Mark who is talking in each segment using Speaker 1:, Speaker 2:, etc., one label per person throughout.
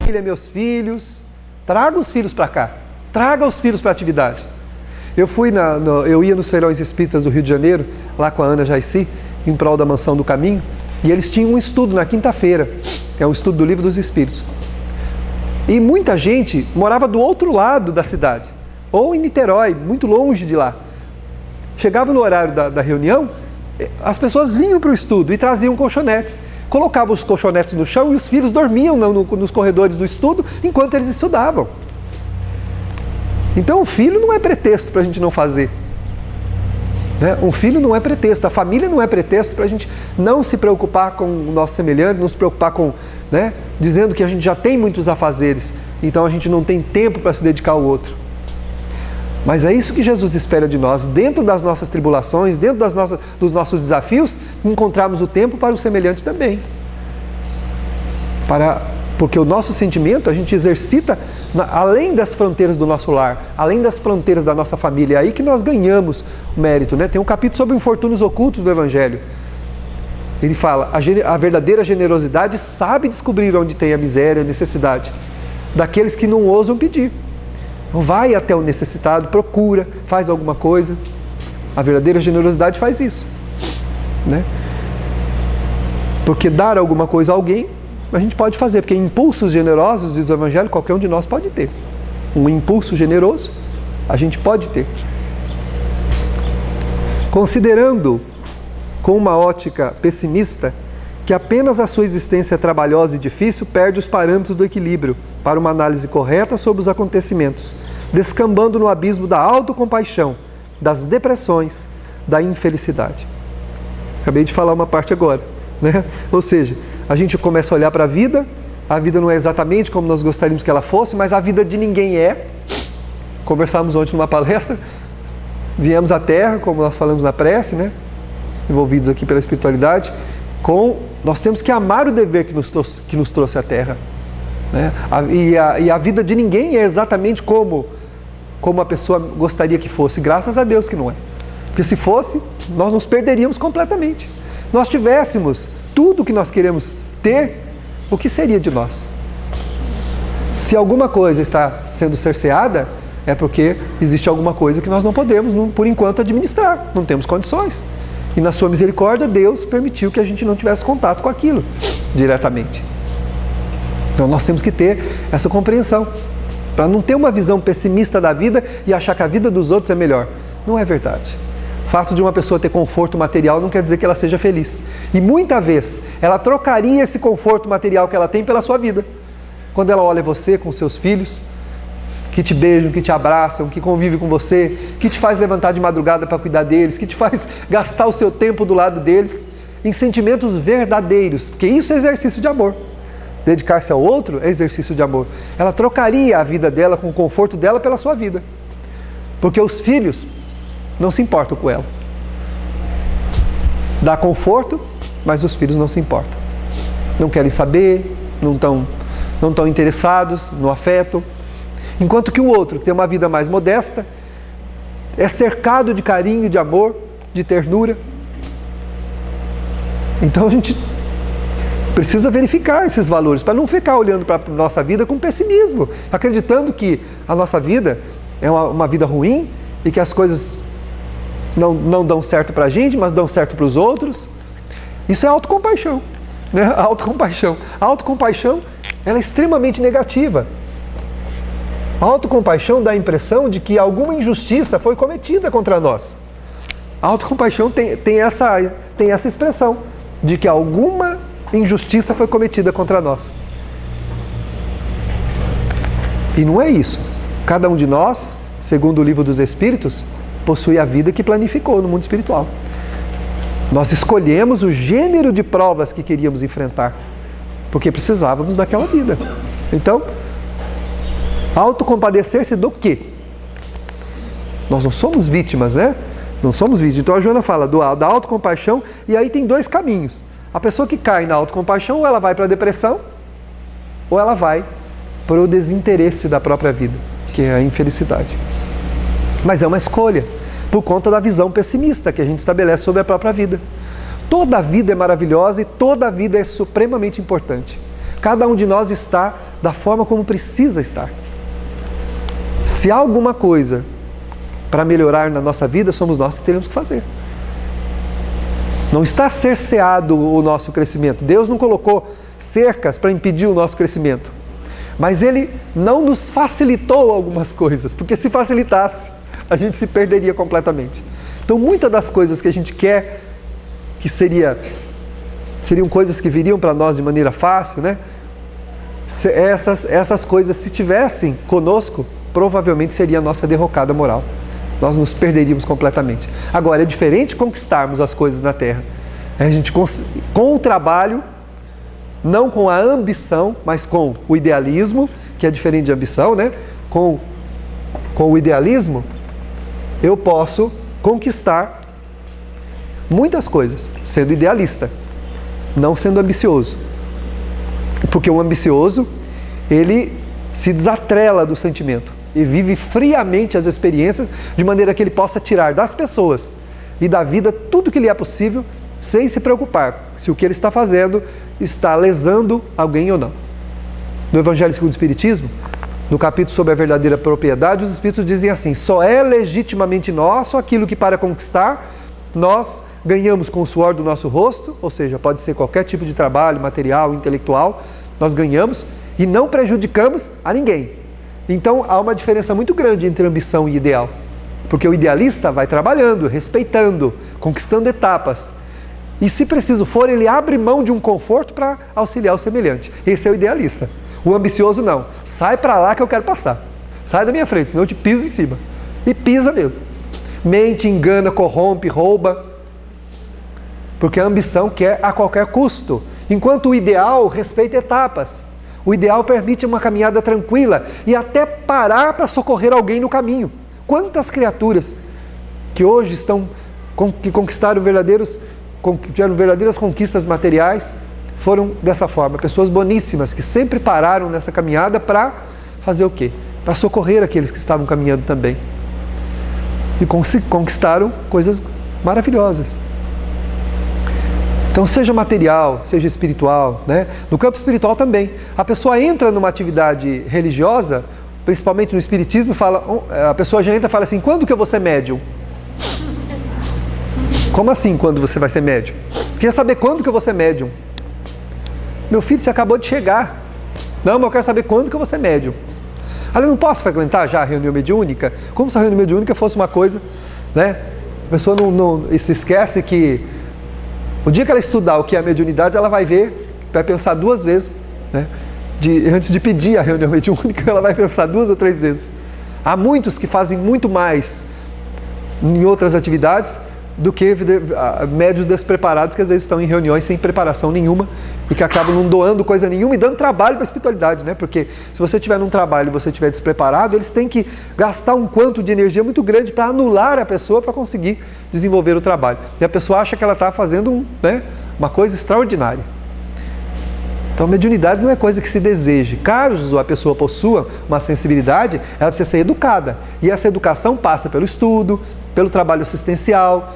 Speaker 1: família, meus filhos. Traga os filhos para cá. Traga os filhos para a atividade. Eu ia nos feirões espíritas do Rio de Janeiro, lá com a Ana Jaici, em prol da Mansão do Caminho, e eles tinham um estudo na quinta-feira, é um estudo do Livro dos Espíritos. E muita gente morava do outro lado da cidade, ou em Niterói, muito longe de lá. Chegava no horário da reunião, as pessoas vinham para o estudo e traziam colchonetes. Colocavam os colchonetes no chão e os filhos dormiam nos corredores do estudo enquanto eles estudavam. Então o filho não é pretexto para a gente não fazer. Um filho não é pretexto, a família não é pretexto para a gente não se preocupar com o nosso semelhante, não se preocupar com, dizendo que a gente já tem muitos afazeres, então a gente não tem tempo para se dedicar ao outro. Mas é isso que Jesus espera de nós, dentro das nossas tribulações, dentro dos nossos desafios, encontrarmos o tempo para o semelhante também. Porque o nosso sentimento a gente exercita além das fronteiras do nosso lar, além das fronteiras da nossa família. É aí que nós ganhamos o mérito. Tem um capítulo sobre infortúnios ocultos do Evangelho. Ele fala, a verdadeira generosidade sabe descobrir onde tem a miséria, a necessidade, daqueles que não ousam pedir. Então vai até o necessitado, procura, faz alguma coisa. A verdadeira generosidade faz isso. Porque dar alguma coisa a alguém, a gente pode fazer, porque impulsos generosos, diz o Evangelho, qualquer um de nós pode ter. Um impulso generoso, a gente pode ter. Considerando com uma ótica pessimista que apenas a sua existência trabalhosa e difícil perde os parâmetros do equilíbrio para uma análise correta sobre os acontecimentos, descambando no abismo da autocompaixão, das depressões, da infelicidade. Acabei de falar uma parte agora, Ou seja, a gente começa a olhar para a vida não é exatamente como nós gostaríamos que ela fosse, mas a vida de ninguém é. Conversamos ontem numa palestra, viemos à Terra, como nós falamos na prece, envolvidos aqui pela espiritualidade, nós temos que amar o dever que nos trouxe à Terra. E a vida de ninguém é exatamente como a pessoa gostaria que fosse, graças a Deus que não é. Porque se fosse, nós nos perderíamos completamente. Nós tivéssemos tudo que nós queremos ter, o que seria de nós? Se alguma coisa está sendo cerceada, é porque existe alguma coisa que nós não podemos, por enquanto, administrar. Não temos condições. E na sua misericórdia, Deus permitiu que a gente não tivesse contato com aquilo diretamente. Então nós temos que ter essa compreensão, para não ter uma visão pessimista da vida e achar que a vida dos outros é melhor. Não é verdade. O fato de uma pessoa ter conforto material não quer dizer que ela seja feliz. E muitas vezes ela trocaria esse conforto material que ela tem pela sua vida. Quando ela olha você com seus filhos, que te beijam, que te abraçam, que convivem com você, que te faz levantar de madrugada para cuidar deles, que te faz gastar o seu tempo do lado deles, em sentimentos verdadeiros, porque isso é exercício de amor. Dedicar-se ao outro é exercício de amor. Ela trocaria a vida dela com o conforto dela pela sua vida. Porque os filhos não se importam com ela. Dá conforto, mas os filhos não se importam. Não querem saber, não estão interessados no afeto. Enquanto que o outro, que tem uma vida mais modesta, é cercado de carinho, de amor, de ternura. Então a gente precisa verificar esses valores, para não ficar olhando para a nossa vida com pessimismo, acreditando que a nossa vida é uma vida ruim e que as coisas não dão certo para a gente, mas dão certo para os outros. Isso é autocompaixão. A autocompaixão, ela é extremamente negativa. A autocompaixão dá a impressão de que alguma injustiça foi cometida contra nós. A autocompaixão tem essa expressão, de que alguma injustiça foi cometida contra nós. E não é isso. Cada um de nós, segundo o Livro dos Espíritos, possui a vida que planificou no mundo espiritual. Nós escolhemos o gênero de provas que queríamos enfrentar, porque precisávamos daquela vida. Então, autocompadecer-se do quê? Nós não somos vítimas, Não somos vítimas. Então a Joana fala da autocompaixão, e aí tem dois caminhos. A pessoa que cai na autocompaixão, ou ela vai para a depressão, ou ela vai para o desinteresse da própria vida, que é a infelicidade. Mas é uma escolha, por conta da visão pessimista que a gente estabelece sobre a própria vida. Toda a vida é maravilhosa e toda a vida é supremamente importante. Cada um de nós está da forma como precisa estar. Se há alguma coisa para melhorar na nossa vida, somos nós que teremos que fazer. Não está cerceado o nosso crescimento. Deus não colocou cercas para impedir o nosso crescimento. Mas Ele não nos facilitou algumas coisas, porque se facilitasse, a gente se perderia completamente. Então, muitas das coisas que a gente quer, que seriam coisas que viriam para nós de maneira fácil, né? Essas coisas, se tivessem conosco, provavelmente seria a nossa derrocada moral. Nós nos perderíamos completamente. Agora, é diferente conquistarmos as coisas na Terra. A gente, com o trabalho, não com a ambição, mas com o idealismo, que é diferente de ambição, né? Com o idealismo, eu posso conquistar muitas coisas, sendo idealista, não sendo ambicioso. Porque o ambicioso, ele se desatrela do sentimento e vive friamente as experiências, de maneira que ele possa tirar das pessoas e da vida tudo que lhe é possível, sem se preocupar se o que ele está fazendo está lesando alguém ou não. No Evangelho segundo o Espiritismo, no capítulo sobre a verdadeira propriedade, os Espíritos dizem assim: só é legitimamente nosso aquilo que, para conquistar, nós ganhamos com o suor do nosso rosto, ou seja, pode ser qualquer tipo de trabalho, material, intelectual, nós ganhamos e não prejudicamos a ninguém. Então há uma diferença muito grande entre ambição e ideal, porque o idealista vai trabalhando, respeitando, conquistando etapas, e se preciso for, ele abre mão de um conforto para auxiliar o semelhante. Esse é o idealista. O ambicioso não. Sai para lá que eu quero passar. Sai da minha frente, senão eu te piso em cima. E pisa mesmo. Mente, engana, corrompe, rouba. Porque a ambição quer a qualquer custo. Enquanto o ideal respeita etapas. O ideal permite uma caminhada tranquila e até parar para socorrer alguém no caminho. Quantas criaturas que hoje que tiveram verdadeiras conquistas materiais, foram dessa forma. Pessoas boníssimas que sempre pararam nessa caminhada para fazer o quê? Para socorrer aqueles que estavam caminhando também. E conquistaram coisas maravilhosas. Então, seja material, seja espiritual, né? No campo espiritual também. A pessoa entra numa atividade religiosa, principalmente no espiritismo, a pessoa já entra e fala assim: quando que eu vou ser médium? Como assim, quando você vai ser médium? Queria saber quando que eu vou ser médium. Meu filho, você acabou de chegar. Não, mas eu quero saber quando que eu vou ser médium. Eu não posso frequentar já a reunião mediúnica? Como se a reunião mediúnica fosse uma coisa, né? A pessoa não se esquece que o dia que ela estudar o que é a mediunidade, ela vai pensar duas vezes, né? Antes de pedir a reunião mediúnica, ela vai pensar 2 ou 3 vezes. Há muitos que fazem muito mais em outras atividades do que médios despreparados que às vezes estão em reuniões sem preparação nenhuma e que acabam não doando coisa nenhuma e dando trabalho para a espiritualidade, né? Porque se você estiver num trabalho e você estiver despreparado, eles têm que gastar um quanto de energia muito grande para anular a pessoa para conseguir desenvolver o trabalho. E a pessoa acha que ela está fazendo uma coisa extraordinária. Então, a mediunidade não é coisa que se deseje. Caso a pessoa possua uma sensibilidade, ela precisa ser educada. E essa educação passa pelo estudo, pelo trabalho assistencial,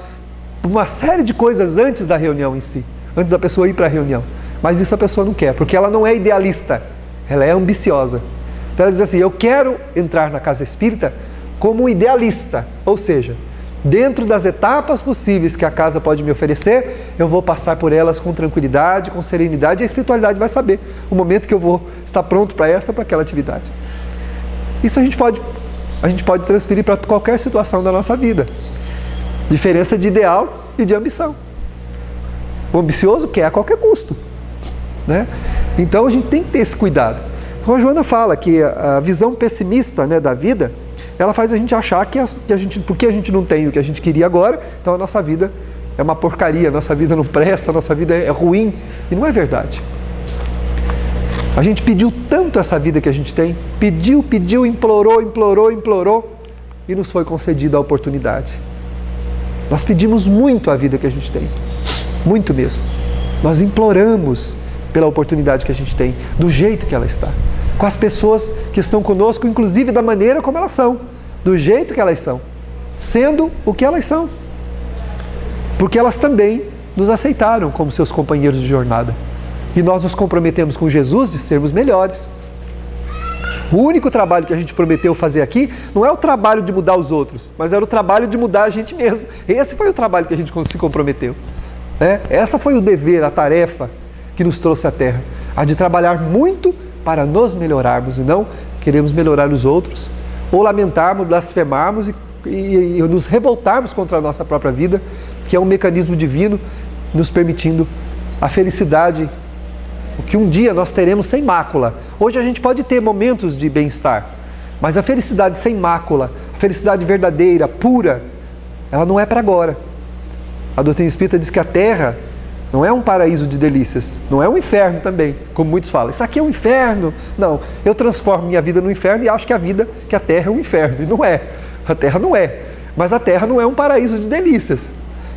Speaker 1: uma série de coisas antes da reunião em si, antes da pessoa ir para a reunião. Mas isso a pessoa não quer, porque ela não é idealista, ela é ambiciosa. Então ela diz assim: eu quero entrar na casa espírita como idealista, ou seja, dentro das etapas possíveis que a casa pode me oferecer, eu vou passar por elas com tranquilidade, com serenidade, e a espiritualidade vai saber o momento que eu vou estar pronto para aquela atividade. Isso a gente pode transferir para qualquer situação da nossa vida. Diferença de ideal e de ambição. O ambicioso quer a qualquer custo, né? Então a gente tem que ter esse cuidado. Então a Joana fala que a visão pessimista, né, da vida, ela faz a gente achar porque a gente não tem o que a gente queria agora, então a nossa vida é uma porcaria, a nossa vida não presta, a nossa vida é ruim. E não é verdade. A gente pediu tanto essa vida que a gente tem, pediu, implorou, e nos foi concedida a oportunidade. Nós pedimos muito a vida que a gente tem, muito mesmo. Nós imploramos pela oportunidade que a gente tem, do jeito que ela está, com as pessoas que estão conosco, inclusive da maneira como elas são, do jeito que elas são, sendo o que elas são. Porque elas também nos aceitaram como seus companheiros de jornada. E nós nos comprometemos com Jesus de sermos melhores. O único trabalho que a gente prometeu fazer aqui não é o trabalho de mudar os outros, mas era o trabalho de mudar a gente mesmo. Esse foi o trabalho que a gente se comprometeu. Essa foi o dever, a tarefa que nos trouxe à Terra. A de trabalhar muito para nos melhorarmos e não queremos melhorar os outros, ou lamentarmos, blasfemarmos e nos revoltarmos contra a nossa própria vida, que é um mecanismo divino nos permitindo a felicidade, o que um dia nós teremos sem mácula. Hoje a gente pode ter momentos de bem-estar, mas a felicidade sem mácula, a felicidade verdadeira, pura, ela não é para agora. A doutrina espírita diz que a Terra não é um paraíso de delícias, não é um inferno também, como muitos falam. Isso aqui é um inferno. Não, eu transformo minha vida no inferno e acho que a Terra é um inferno. E não é. A Terra não é. Mas a Terra não é um paraíso de delícias.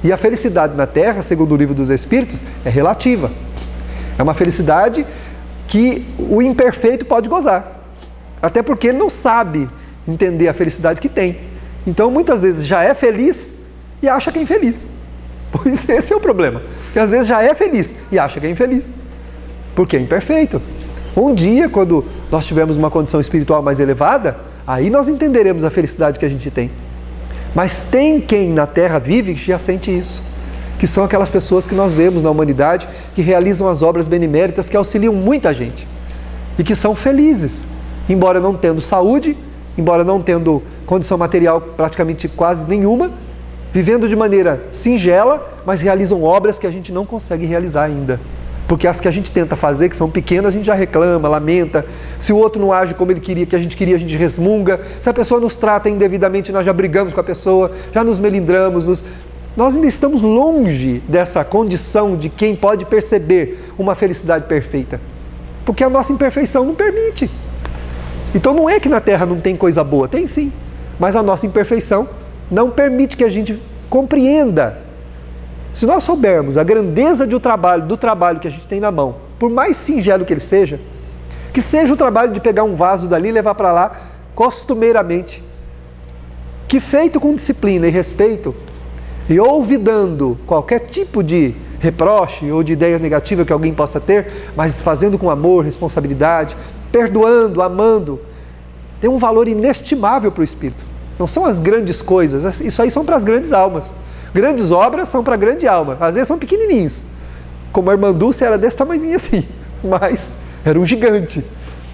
Speaker 1: E a felicidade na Terra, segundo o Livro dos Espíritos, é relativa. É uma felicidade que o imperfeito pode gozar. Até porque ele não sabe entender a felicidade que tem. Então, muitas vezes já é feliz e acha que é infeliz. Pois esse é o problema. Porque às vezes já é feliz e acha que é infeliz. Porque é imperfeito. Um dia, quando nós tivermos uma condição espiritual mais elevada, aí nós entenderemos a felicidade que a gente tem. Mas tem quem na Terra vive que já sente isso. Que são aquelas pessoas que nós vemos na humanidade, que realizam as obras beneméritas, que auxiliam muita gente. E que são felizes. Embora não tendo saúde, embora não tendo condição material praticamente quase nenhuma, vivendo de maneira singela, mas realizam obras que a gente não consegue realizar ainda. Porque as que a gente tenta fazer, que são pequenas, a gente já reclama, lamenta. Se o outro não age como ele queria, que a gente queria, a gente resmunga. Se a pessoa nos trata indevidamente, nós já brigamos com a pessoa, já nos melindramos. Nós ainda estamos longe dessa condição de quem pode perceber uma felicidade perfeita. Porque a nossa imperfeição não permite. Então não é que na Terra não tem coisa boa, tem sim. Mas a nossa imperfeição não permite que a gente compreenda. Se nós soubermos a grandeza do trabalho que a gente tem na mão, por mais singelo que ele seja, que seja o trabalho de pegar um vaso dali e levar para lá costumeiramente, que feito com disciplina e respeito, e olvidando qualquer tipo de reproche ou de ideia negativa que alguém possa ter, mas fazendo com amor, responsabilidade, perdoando, amando, tem um valor inestimável para o espírito. Não são as grandes coisas, isso aí são para as grandes almas. Grandes obras são para a grande alma, às vezes são pequenininhos. Como a irmã Dulce era desse tamanhozinho assim, mas era um gigante.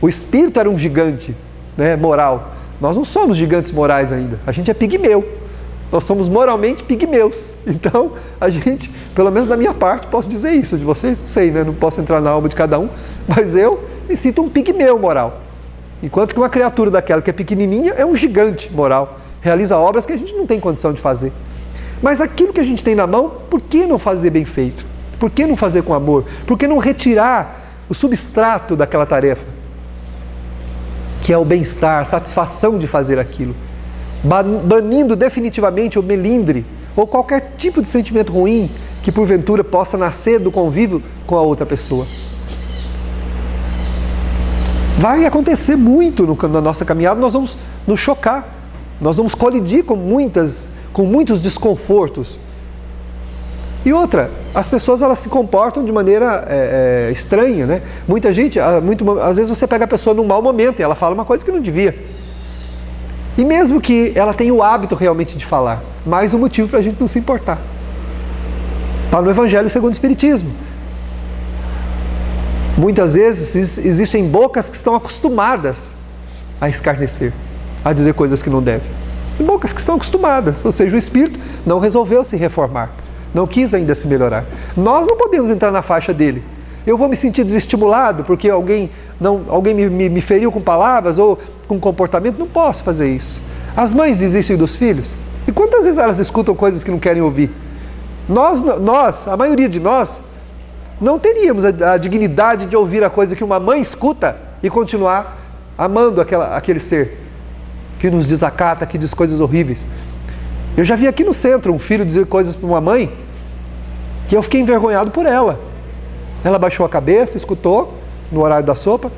Speaker 1: O espírito era um gigante, né, moral. Nós não somos gigantes morais ainda, a gente é pigmeu. Nós somos moralmente pigmeus. Então, a gente, pelo menos da minha parte, posso dizer isso. De vocês, não sei, né? Não posso entrar na alma de cada um, mas eu me sinto um pigmeu moral. Enquanto que uma criatura daquela que é pequenininha é um gigante moral. Realiza obras que a gente não tem condição de fazer. Mas aquilo que a gente tem na mão, por que não fazer bem feito? Por que não fazer com amor? Por que não retirar o substrato daquela tarefa? Que é o bem-estar, a satisfação de fazer aquilo. Banindo definitivamente o melindre ou qualquer tipo de sentimento ruim que porventura possa nascer do convívio com a outra pessoa. Vai acontecer muito na nossa caminhada, nós vamos nos chocar, nós vamos colidir com muitos desconfortos. E outra, as pessoas elas se comportam de maneira estranha, né? Muita gente, às vezes você pega a pessoa num mau momento e ela fala uma coisa que não devia. E mesmo que ela tenha o hábito realmente de falar, mais um motivo para a gente não se importar. Está no Evangelho segundo o Espiritismo. Muitas vezes existem bocas que estão acostumadas a escarnecer, a dizer coisas que não devem. E bocas que estão acostumadas, ou seja, o espírito não resolveu se reformar, não quis ainda se melhorar. Nós não podemos entrar na faixa dele. Eu vou me sentir desestimulado porque alguém me feriu com palavras ou com comportamento? Não posso fazer isso. As mães desistem dos filhos? E quantas vezes elas escutam coisas que não querem ouvir? Nós, a maioria de nós, não teríamos a dignidade de ouvir a coisa que uma mãe escuta e continuar amando aquele ser que nos desacata, que diz coisas horríveis. Eu já vi aqui no centro um filho dizer coisas para uma mãe que eu fiquei envergonhado por ela. Ela baixou a cabeça, escutou no horário da sopa.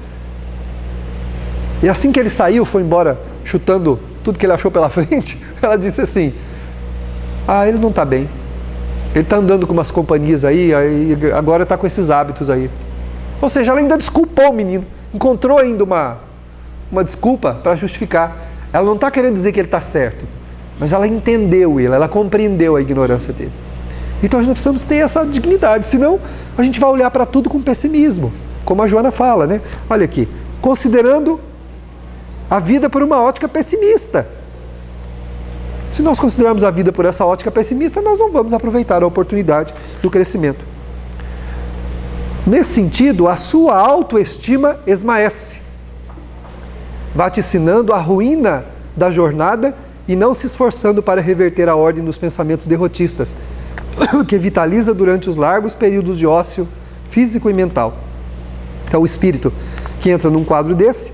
Speaker 1: E assim que ele saiu, foi embora chutando tudo que ele achou pela frente, ela disse assim: ele não está bem. Ele está andando com umas companhias aí agora está com esses hábitos aí. Ou seja, ela ainda desculpou o menino. Encontrou ainda uma desculpa para justificar. Ela não está querendo dizer que ele está certo, mas ela entendeu ele, ela compreendeu a ignorância dele. Então nós precisamos ter essa dignidade, senão a gente vai olhar para tudo com pessimismo, como a Joana fala, né? Olha aqui, considerando a vida por uma ótica pessimista. Se nós considerarmos a vida por essa ótica pessimista, nós não vamos aproveitar a oportunidade do crescimento. Nesse sentido, a sua autoestima esmaece, vaticinando a ruína da jornada e não se esforçando para reverter a ordem dos pensamentos derrotistas, que vitaliza durante os largos períodos de ócio físico e mental. Então, o espírito que entra num quadro desse,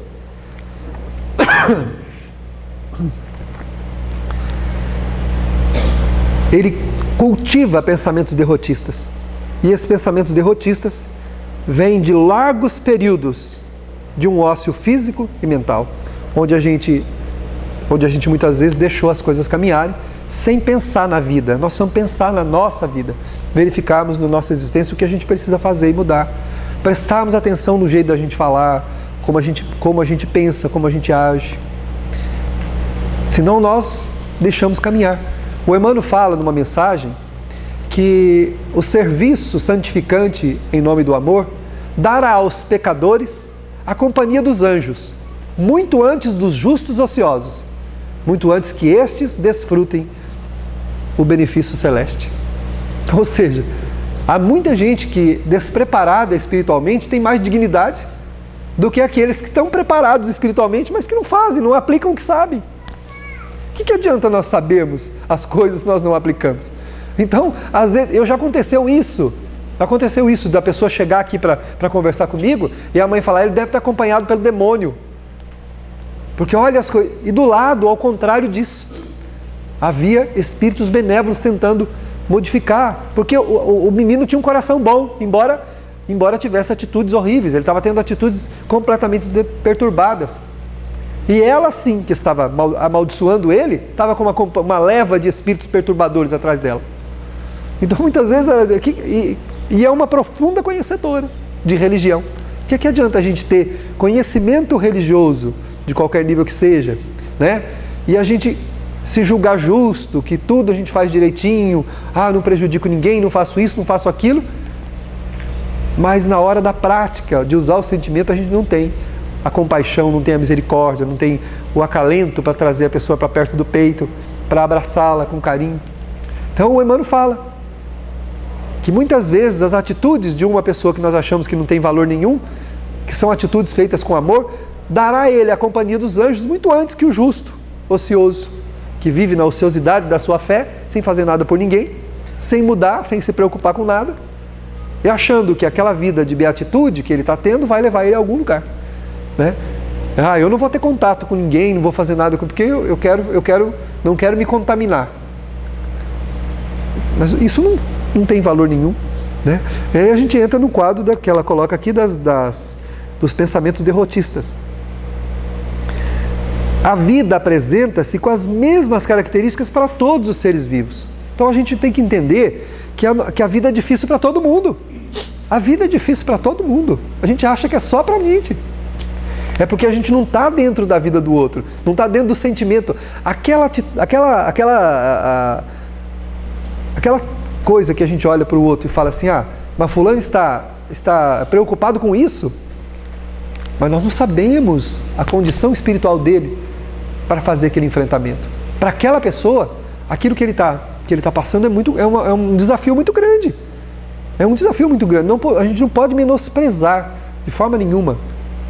Speaker 1: ele cultiva pensamentos derrotistas. E esses pensamentos derrotistas vêm de largos períodos de um ócio físico e mental, onde a gente muitas vezes deixou as coisas caminharem sem pensar na vida. Nós vamos pensar na nossa vida, verificarmos na nossa existência o que a gente precisa fazer e mudar, prestarmos atenção no jeito da gente falar, como a gente pensa, como a gente age. Senão nós deixamos caminhar. O Emmanuel fala numa mensagem que o serviço santificante em nome do amor dará aos pecadores a companhia dos anjos, muito antes dos justos ociosos, muito antes que estes desfrutem o benefício celeste. Então, ou seja, há muita gente que, despreparada espiritualmente, tem mais dignidade do que aqueles que estão preparados espiritualmente, mas que não fazem, não aplicam o que sabem. O que adianta nós sabermos as coisas se nós não aplicamos? Então, às vezes, já aconteceu isso da pessoa chegar aqui para conversar comigo e a mãe falar, ele deve estar acompanhado pelo demônio. Porque olha as coisas. E do lado, ao contrário disso, havia espíritos benévolos tentando modificar. Porque o menino tinha um coração bom, embora tivesse atitudes horríveis. Ele estava tendo atitudes completamente perturbadas. E ela sim, que estava amaldiçoando ele, estava com uma leva de espíritos perturbadores atrás dela. Então muitas vezes, e é uma profunda conhecedora de religião. O que adianta a gente ter conhecimento religioso, de qualquer nível que seja, né? E a gente se julgar justo, que tudo a gente faz direitinho, não prejudico ninguém, não faço isso, não faço aquilo, mas na hora da prática, de usar o sentimento, a gente não tem a compaixão, não tem a misericórdia, não tem o acalento para trazer a pessoa para perto do peito, para abraçá-la com carinho. Então o Emmanuel fala que muitas vezes as atitudes de uma pessoa que nós achamos que não tem valor nenhum, que são atitudes feitas com amor, dará a ele a companhia dos anjos muito antes que o justo, ocioso, que vive na ociosidade da sua fé, sem fazer nada por ninguém, sem mudar, sem se preocupar com nada, e achando que aquela vida de beatitude que ele está tendo vai levar ele a algum lugar, né? Eu não vou ter contato com ninguém, não vou fazer nada, porque não quero me contaminar. Mas isso não tem valor nenhum, né? E aí a gente entra no quadro que ela coloca aqui dos pensamentos derrotistas. A vida apresenta-se com as mesmas características para todos os seres vivos. Então a gente tem que entender que a vida é difícil para todo mundo. A vida é difícil para todo mundo. A gente acha que é só para a gente. É porque a gente não está dentro da vida do outro, não está dentro do sentimento. Aquela coisa que a gente olha para o outro e fala assim, mas fulano está preocupado com isso, mas nós não sabemos a condição espiritual dele para fazer aquele enfrentamento. Para aquela pessoa, aquilo que ele está passando é um desafio muito grande. É um desafio muito grande. A gente não pode menosprezar de forma nenhuma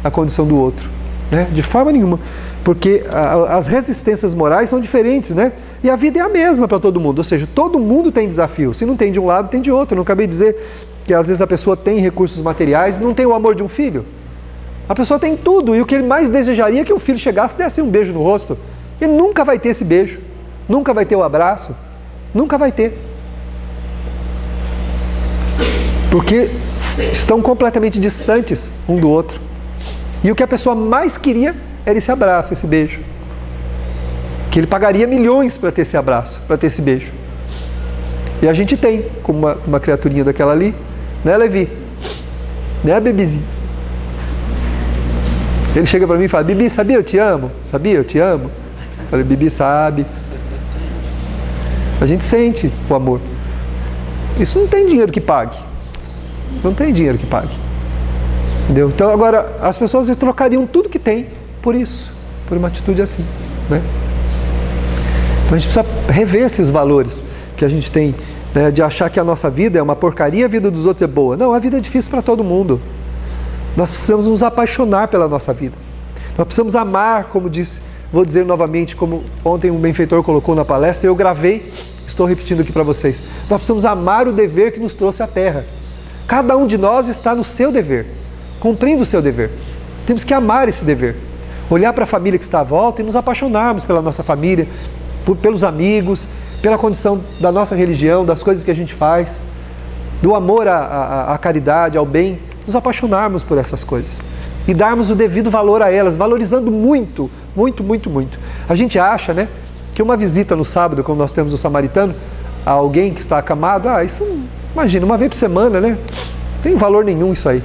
Speaker 1: a condição do outro, né? De forma nenhuma, porque as resistências morais são diferentes, né? E a vida é a mesma para todo mundo, ou seja, todo mundo tem desafio. Se não tem de um lado, tem de outro. Eu não acabei de dizer que às vezes a pessoa tem recursos materiais e não tem o amor de um filho. A pessoa tem tudo, e o que ele mais desejaria é que o filho chegasse e desse um beijo no rosto. Ele nunca vai ter esse beijo, nunca vai ter o abraço, nunca vai ter. Porque estão completamente distantes um do outro. E o que a pessoa mais queria era esse abraço, esse beijo. Que ele pagaria milhões para ter esse abraço, para ter esse beijo. E a gente tem, como uma criaturinha daquela ali, né, Levi? Né, bebezinho? Ele chega para mim e fala: Bibi, sabia eu te amo? Sabia eu te amo? Eu falei: Bibi sabe. A gente sente o amor. Isso não tem dinheiro que pague. Não tem dinheiro que pague. Entendeu? Então agora, as pessoas trocariam tudo que tem por isso, por uma atitude assim, né? Então a gente precisa rever esses valores que a gente tem, né, de achar que a nossa vida é uma porcaria, a vida dos outros é boa. Não, a vida é difícil para todo mundo. Nós precisamos nos apaixonar pela nossa vida. Nós precisamos amar, como disse, vou dizer novamente, como ontem um benfeitor colocou na palestra, eu gravei, estou repetindo aqui para vocês. Nós precisamos amar o dever que nos trouxe à Terra. Cada um de nós está no seu dever, cumprindo o seu dever. Temos que amar esse dever. Olhar para a família que está à volta e nos apaixonarmos pela nossa família, pelos amigos, pela condição da nossa religião, das coisas que a gente faz, do amor à caridade, ao bem, nos apaixonarmos por essas coisas e darmos o devido valor a elas, valorizando muito, muito, muito, muito. A gente acha, né, que uma visita no sábado, como nós temos o samaritano, a alguém que está acamado, isso, imagina, uma vez por semana, né? Não tem valor nenhum isso aí.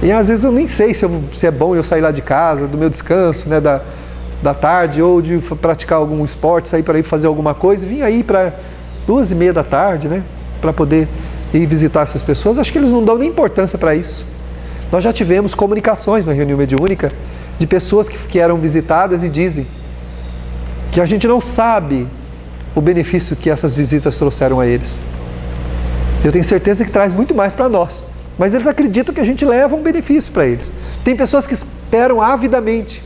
Speaker 1: E às vezes eu nem sei se é bom eu sair lá de casa, do meu descanso, né, da tarde, ou de praticar algum esporte, sair para ir fazer alguma coisa, e vim aí para 2h30 da tarde, né, para poder ir visitar essas pessoas. Acho que eles não dão nem importância para isso. Nós já tivemos comunicações na reunião mediúnica de pessoas que eram visitadas e dizem que a gente não sabe o benefício que essas visitas trouxeram a eles. Eu tenho certeza que traz muito mais para nós, mas eles acreditam que a gente leva um benefício para eles. Tem pessoas que esperam avidamente.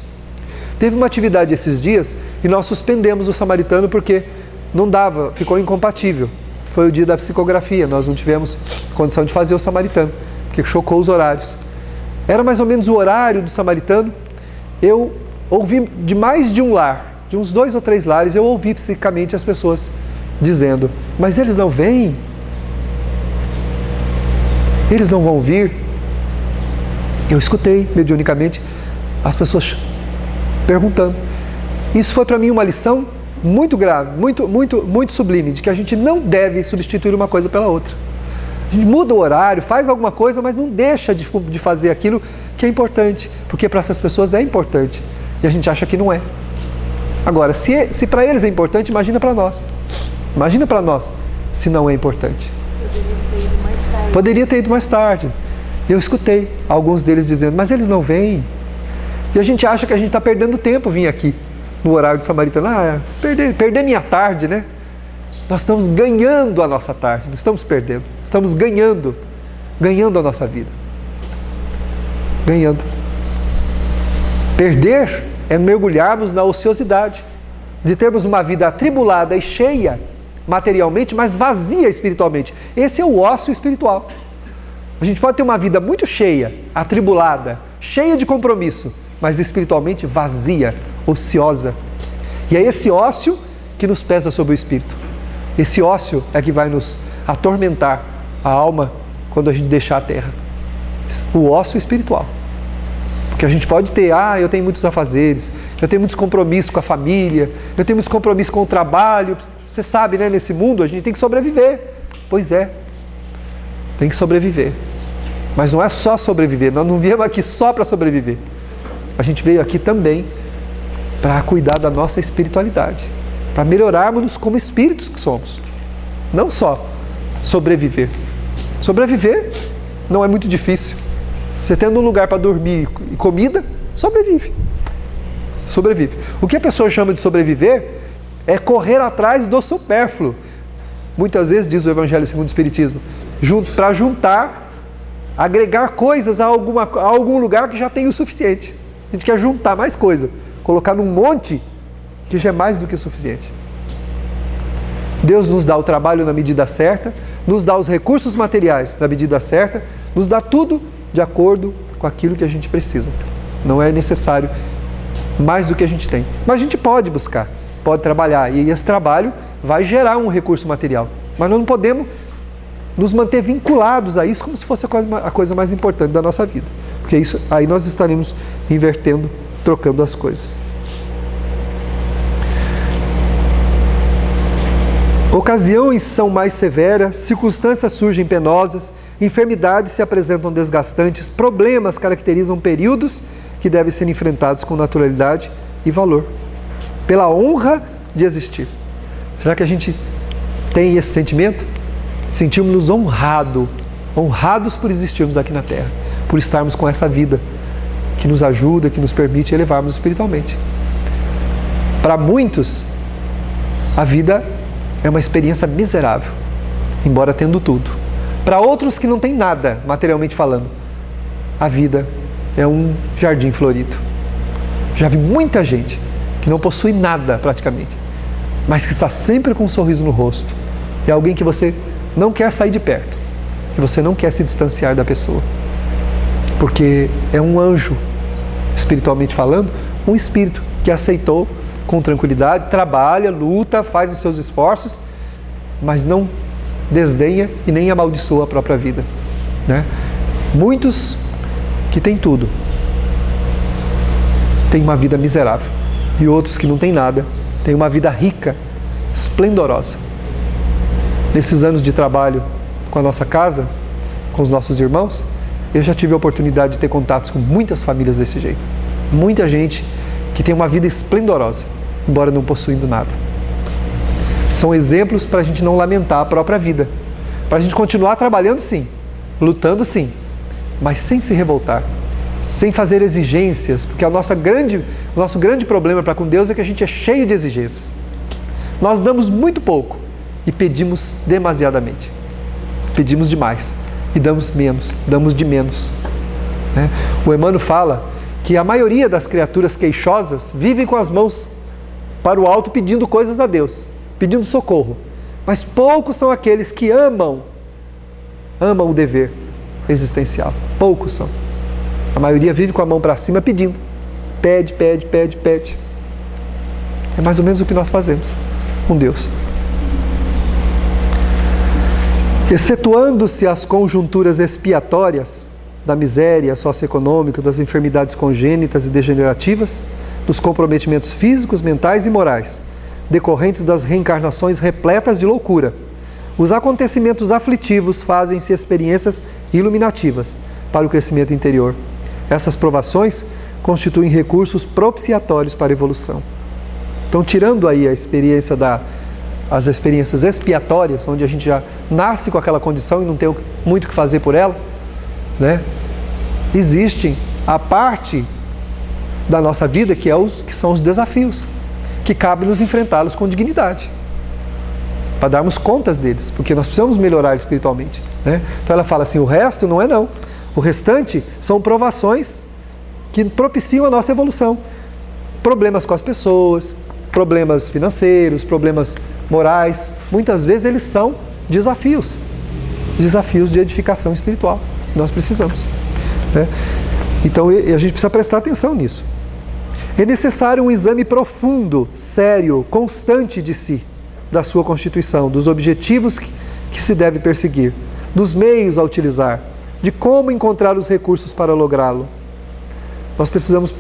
Speaker 1: Teve uma atividade esses dias e nós suspendemos o samaritano porque não dava, ficou incompatível. Foi o dia da psicografia, nós não tivemos condição de fazer o samaritano, porque chocou os horários. Era mais ou menos o horário do samaritano. Eu ouvi de mais de um lar, de uns 2 ou 3 lares, eu ouvi psicamente as pessoas dizendo: mas eles não vêm? Eles não vão vir? Eu escutei mediunicamente as pessoas perguntando. Isso foi para mim uma lição muito grave, muito, muito, muito sublime, de que a gente não deve substituir uma coisa pela outra. A gente muda o horário, faz alguma coisa, mas não deixa de fazer aquilo que é importante, porque para essas pessoas é importante e a gente acha que não é. Agora, se para eles é importante, imagina para nós. Imagina para nós se não é importante. Poderia ter ido mais tarde. Eu escutei alguns deles dizendo: mas eles não vêm. E a gente acha que a gente está perdendo tempo vir aqui no horário de samaritano. Perder minha tarde, né? Nós estamos ganhando a nossa tarde, não estamos perdendo. Estamos ganhando a nossa vida. Ganhando. Perder é mergulharmos na ociosidade, de termos uma vida atribulada e cheia materialmente, mas vazia espiritualmente. Esse é o ócio espiritual. A gente pode ter uma vida muito cheia, atribulada, cheia de compromisso, mas espiritualmente vazia, ociosa. E é esse ócio que nos pesa sobre o espírito. Esse ócio é que vai nos atormentar a alma quando a gente deixar a terra. O ócio espiritual. Porque a gente pode ter, eu tenho muitos afazeres, eu tenho muitos compromissos com a família, eu tenho muitos compromissos com o trabalho. Você sabe, né, nesse mundo a gente tem que sobreviver. Pois é, tem que sobreviver. Mas não é só sobreviver, nós não viemos aqui só para sobreviver. A gente veio aqui também para cuidar da nossa espiritualidade, para melhorarmos como espíritos que somos. Não só sobreviver. Sobreviver não é muito difícil. Você tendo um lugar para dormir e comida, sobrevive. Sobrevive. O que a pessoa chama de sobreviver é correr atrás do supérfluo. Muitas vezes, diz o Evangelho segundo o Espiritismo, para juntar, agregar coisas a algum lugar que já tem o suficiente. A gente quer juntar mais coisa, colocar num monte que já é mais do que suficiente. Deus nos dá o trabalho na medida certa, nos dá os recursos materiais na medida certa, nos dá tudo de acordo com aquilo que a gente precisa. Não é necessário mais do que a gente tem. Mas a gente pode buscar, pode trabalhar, e esse trabalho vai gerar um recurso material. Mas nós não podemos nos manter vinculados a isso como se fosse a coisa mais importante da nossa vida. Porque isso, aí nós estaremos invertendo, trocando as coisas. Ocasiões são mais severas, circunstâncias surgem penosas, enfermidades se apresentam desgastantes, problemas caracterizam períodos que devem ser enfrentados com naturalidade e valor, pela honra de existir. Será que a gente tem esse sentimento? Sentimos-nos honrados por existirmos aqui na Terra, por estarmos com essa vida que nos ajuda, que nos permite elevarmos espiritualmente. Para muitos, a vida é uma experiência miserável, embora tendo tudo. Para outros que não têm nada, materialmente falando, a vida é um jardim florido. Já vi muita gente que não possui nada praticamente, mas que está sempre com um sorriso no rosto. É alguém que você não quer sair de perto, que você não quer se distanciar da pessoa, porque é um anjo, espiritualmente falando, um espírito que aceitou com tranquilidade, trabalha, luta, faz os seus esforços, mas não desdenha e nem amaldiçoa a própria vida, né? Muitos que têm tudo têm uma vida miserável, e outros que não têm nada têm uma vida rica, esplendorosa. Nesses anos de trabalho com a nossa casa, com os nossos irmãos, eu já tive a oportunidade de ter contatos com muitas famílias desse jeito. Muita gente que tem uma vida esplendorosa, embora não possuindo nada. São exemplos para a gente não lamentar a própria vida. Para a gente continuar trabalhando sim, lutando sim, mas sem se revoltar, sem fazer exigências, porque o nosso grande problema para com Deus é que a gente é cheio de exigências. Nós damos muito pouco e pedimos demasiadamente. Pedimos demais e damos de menos. Né? O Emmanuel fala que a maioria das criaturas queixosas vivem com as mãos para o alto pedindo coisas a Deus, pedindo socorro. Mas poucos são aqueles que amam o dever existencial. Poucos são. A maioria vive com a mão para cima pedindo. Pede. É mais ou menos o que nós fazemos com Deus. Excetuando-se as conjunturas expiatórias da miséria socioeconômica, das enfermidades congênitas e degenerativas, dos comprometimentos físicos, mentais e morais, decorrentes das reencarnações repletas de loucura, os acontecimentos aflitivos fazem-se experiências iluminativas para o crescimento interior. Essas provações constituem recursos propiciatórios para a evolução. Então, tirando aí a experiência as experiências expiatórias, onde a gente já nasce com aquela condição e não tem muito o que fazer por ela, né? Existe a parte da nossa vida que são os desafios, que cabe nos enfrentá-los com dignidade, para darmos contas deles, porque nós precisamos melhorar espiritualmente, né? Então ela fala assim, o resto não é não. O restante são provações que propiciam a nossa evolução. Problemas com as pessoas, problemas financeiros, problemas morais, muitas vezes eles são desafios de edificação espiritual. Nós precisamos, né? Então a gente precisa prestar atenção nisso. É necessário um exame profundo, sério, constante de si, da sua constituição, dos objetivos que se deve perseguir, dos meios a utilizar, de como encontrar os recursos para lográ-lo. Nós precisamos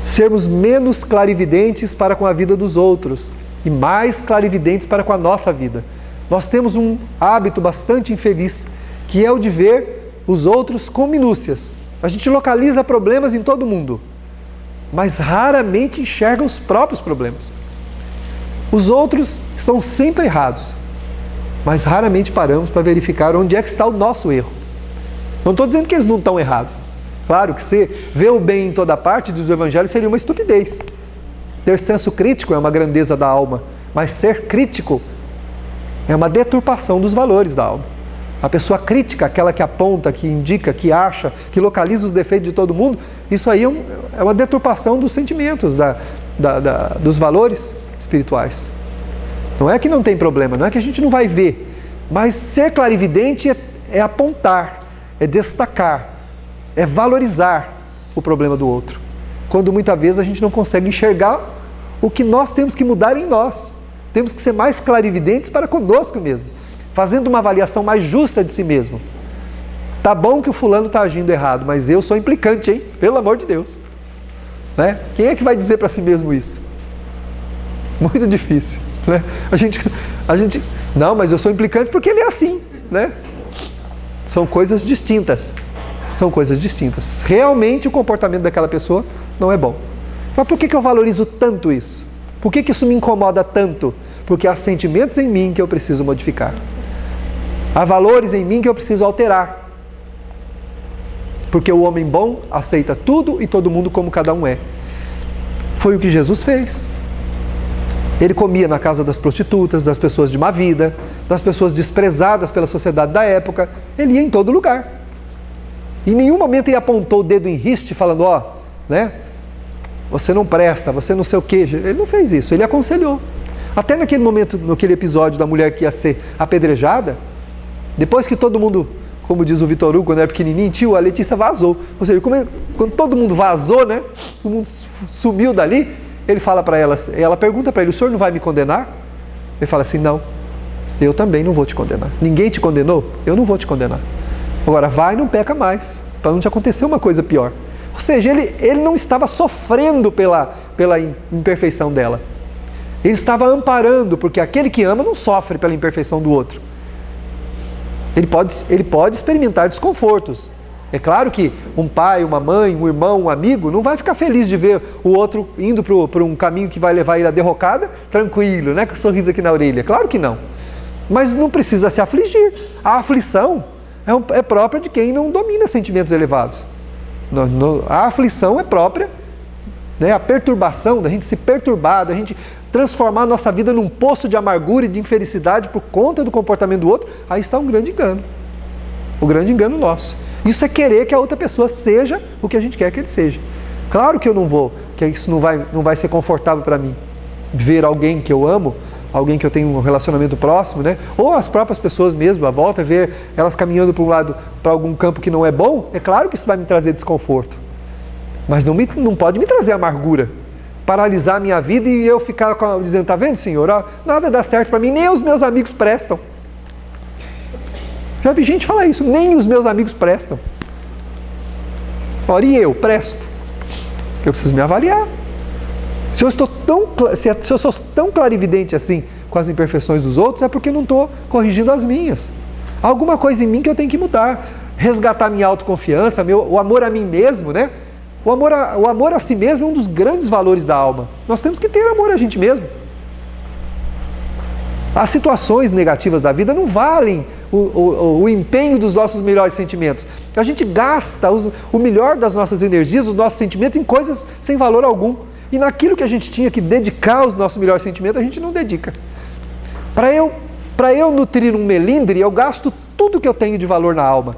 Speaker 1: sermos menos clarividentes para com a vida dos outros e mais clarividentes para com a nossa vida. Nós temos um hábito bastante infeliz, que é o de ver os outros com minúcias. A gente localiza problemas em todo mundo, mas raramente enxerga os próprios problemas. Os outros estão sempre errados, mas raramente paramos para verificar onde é que está o nosso erro. Não estou dizendo que eles não estão errados. Claro que se ver o bem em toda parte, diz o Evangelho, seria uma estupidez. Ter senso crítico é uma grandeza da alma, mas ser crítico é uma deturpação dos valores da alma. A pessoa crítica, aquela que aponta, que indica, que acha, que localiza os defeitos de todo mundo, isso aí é uma deturpação dos sentimentos, dos valores espirituais. Não é que não tem problema, não é que a gente não vai ver, mas ser clarividente é apontar, é destacar, é valorizar o problema do outro. Quando muitas vezes a gente não consegue enxergar o que nós temos que mudar em nós. Temos que ser mais clarividentes para conosco mesmo, fazendo uma avaliação mais justa de si mesmo. Tá bom que o fulano está agindo errado, mas eu sou implicante, hein? Pelo amor de Deus. Né? Quem é que vai dizer para si mesmo isso? Muito difícil. Né? A gente, não, mas eu sou implicante porque ele é assim. Né? São coisas distintas. São coisas distintas. Realmente o comportamento daquela pessoa não é bom. Mas por que eu valorizo tanto isso? Por que isso me incomoda tanto? Porque há sentimentos em mim que eu preciso modificar. Há valores em mim que eu preciso alterar. Porque o homem bom aceita tudo e todo mundo como cada um é. Foi o que Jesus fez. Ele comia na casa das prostitutas, das pessoas de má vida, das pessoas desprezadas pela sociedade da época. Ele ia em todo lugar. Em nenhum momento ele apontou o dedo em riste falando, né? Você não presta, você não sei o quê. Ele não fez isso, ele aconselhou. Até naquele momento, naquele episódio da mulher que ia ser apedrejada, depois que todo mundo, como diz o Vitor Hugo, quando era pequenininho, tio, a Letícia vazou. Ou seja, quando todo mundo vazou, né? Todo mundo sumiu dali, ele fala para ela, ela pergunta para ele, o senhor não vai me condenar? Ele fala assim, não, eu também não vou te condenar. Ninguém te condenou? Eu não vou te condenar. Agora vai e não peca mais, para não te acontecer uma coisa pior. Ou seja, ele não estava sofrendo pela imperfeição dela. Ele estava amparando, porque aquele que ama não sofre pela imperfeição do outro. Ele pode experimentar desconfortos. É claro que um pai, uma mãe, um irmão, um amigo não vai ficar feliz de ver o outro indo para um caminho que vai levar ele à derrocada, tranquilo, né, com um sorriso aqui na orelha. Claro que não. Mas não precisa se afligir. A aflição é própria de quem não domina sentimentos elevados. A aflição é própria, né, a perturbação, da gente se perturbar, da gente transformar a nossa vida num poço de amargura e de infelicidade por conta do comportamento do outro. Aí está um grande engano. O grande engano nosso. Isso é querer que a outra pessoa seja o que a gente quer que ele seja. Claro que eu não vou, que isso não vai ser confortável para mim. Ver alguém que eu amo, alguém que eu tenho um relacionamento próximo, né? Ou as próprias pessoas mesmo, à volta, ver elas caminhando para um lado, para algum campo que não é bom, é claro que isso vai me trazer desconforto. Mas não pode me trazer amargura, paralisar a minha vida e eu ficar dizendo, tá vendo, senhor? Nada dá certo para mim, nem os meus amigos prestam. Já vi gente falar isso, nem os meus amigos prestam. Ora, e eu presto? Eu preciso me avaliar. Se eu sou tão clarividente assim com as imperfeições dos outros, é porque não estou corrigindo as minhas. Há alguma coisa em mim que eu tenho que mudar. Resgatar minha autoconfiança, o amor a mim mesmo, né? O amor a si mesmo é um dos grandes valores da alma. Nós temos que ter amor a gente mesmo. As situações negativas da vida não valem o empenho dos nossos melhores sentimentos. A gente gasta o melhor das nossas energias, os nossos sentimentos em coisas sem valor algum. E naquilo que a gente tinha que dedicar os nossos melhores sentimentos, a gente não dedica. Para eu nutrir um melindre, eu gasto tudo que eu tenho de valor na alma.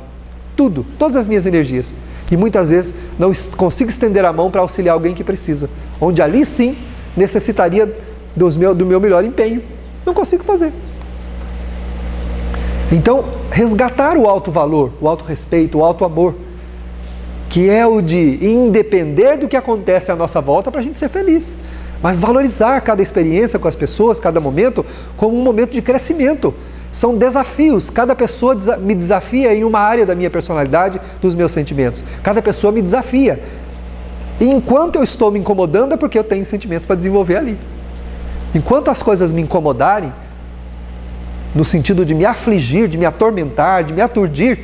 Speaker 1: Tudo, todas as minhas energias. E muitas vezes não consigo estender a mão para auxiliar alguém que precisa. Onde ali sim necessitaria do meu melhor empenho. Não consigo fazer. Então, resgatar o alto valor, o alto respeito, o alto amor, que é o de independer do que acontece à nossa volta para a gente ser feliz. Mas valorizar cada experiência com as pessoas, cada momento, como um momento de crescimento. São desafios. Cada pessoa me desafia em uma área da minha personalidade, dos meus sentimentos. Cada pessoa me desafia. E enquanto eu estou me incomodando, é porque eu tenho sentimentos para desenvolver ali. Enquanto as coisas me incomodarem, no sentido de me afligir, de me atormentar, de me aturdir,